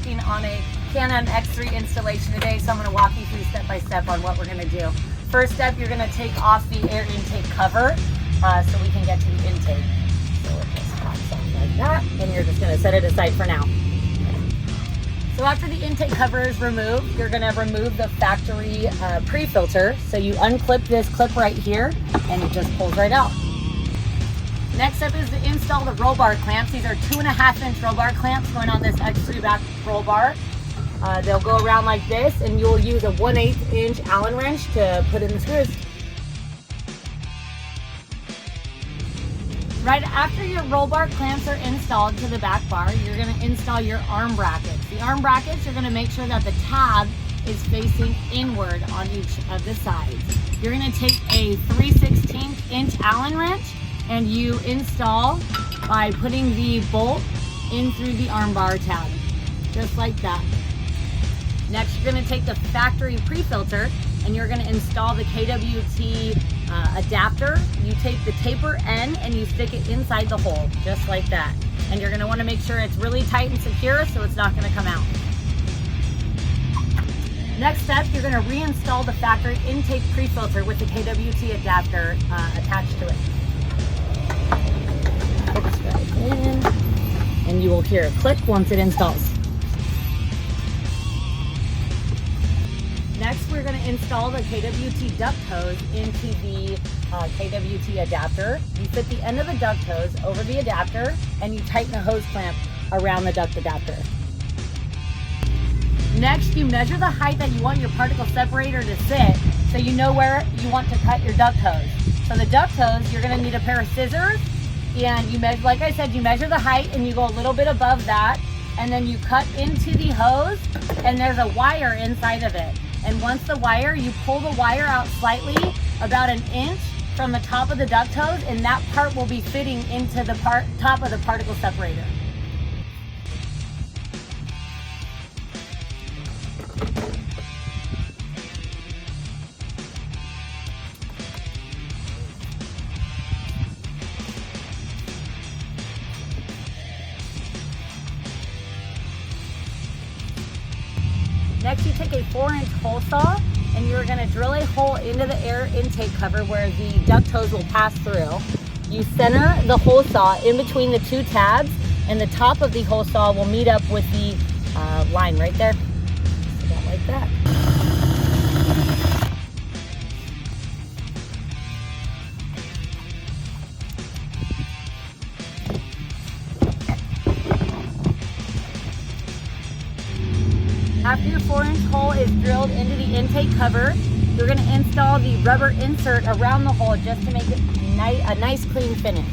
working on a Canam X3 installation today, so I'm going to walk you through step by step on what we're going to do. First step, you're going to take off the air intake cover so we can get to the intake. So it just pops off like that, and you're just going to set it aside for now. So after the intake cover is removed, you're going to remove the factory pre-filter. So you unclip this clip right here, and it just pulls right out. Next step is to install the roll bar clamps. These are 2.5-inch roll bar clamps going on this X3 back roll bar. They'll go around like this, and you'll use a 1/8-inch Allen wrench to put in the screws. Right after your roll bar clamps are installed to the back bar, you're going to install your arm brackets. The arm brackets, you're going to make sure that the tab is facing inward on each of the sides. You're going to take a 3/16-inch Allen wrench, and you install by putting the bolt in through the arm bar tab, just like that. Next, you're going to take the factory pre-filter, and you're going to install the KWT adapter. You take the taper end and you stick it inside the hole, just like that. And you're going to want to make sure it's really tight and secure so it's not going to come out. Next step, you're going to reinstall the factory intake pre-filter with the KWT adapter attached to it. Fits right in, and you will hear a click once it installs. Next, we're going to install the KWT duct hose into the KWT adapter. You fit the end of the duct hose over the adapter, and you tighten the hose clamp around the duct adapter. Next, you measure the height that you want your particle separator to sit, so you know where you want to cut your duct hose. So the duct hose, you're going to need a pair of scissors, and you measure, like I said, you measure the height, and you go a little bit above that, and then you cut into the hose, and there's a wire inside of it. And once the wire, you pull the wire out slightly, about 1 inch from the top of the duct hose, and that part will be fitting into the top of the particle separator. Next, you take a 4-inch hole saw, and you're going to drill a hole into the air intake cover where the duct hose will pass through. You center the hole saw in between the two tabs, and the top of the hole saw will meet up with the line right there. So about like that. After your 4-inch hole is drilled into the intake cover, you're going to install the rubber insert around the hole just to make it a nice clean finish.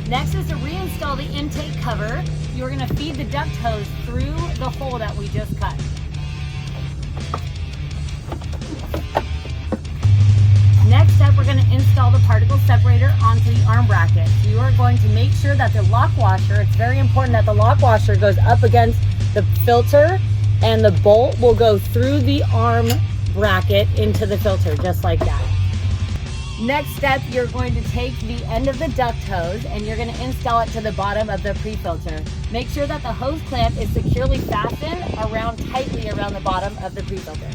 Next is to reinstall the intake cover. You're going to feed the duct hose through the hole that we just cut. Next up, we're going to install the particle separator onto the arm bracket. You are going to make sure that the lock washer, it's very important that the lock washer goes up against the filter, and the bolt will go through the arm bracket into the filter, just like that. Next step, you're going to take the end of the duct hose, and you're going to install it to the bottom of the pre-filter. Make sure that the hose clamp is securely fastened tightly around the bottom of the pre-filter.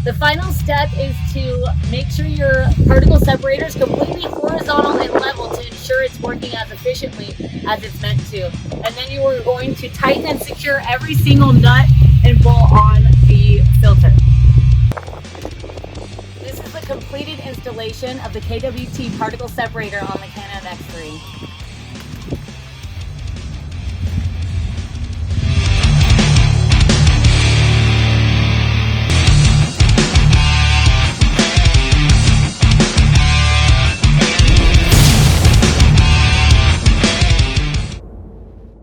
The final step is to make sure your particle separator is completely horizontal and level to ensure it's working as efficiently as it's meant to. And then you are going to tighten and secure every single nut and bolt on the filter. This is the completed installation of the KWT particle separator on the Canam X3.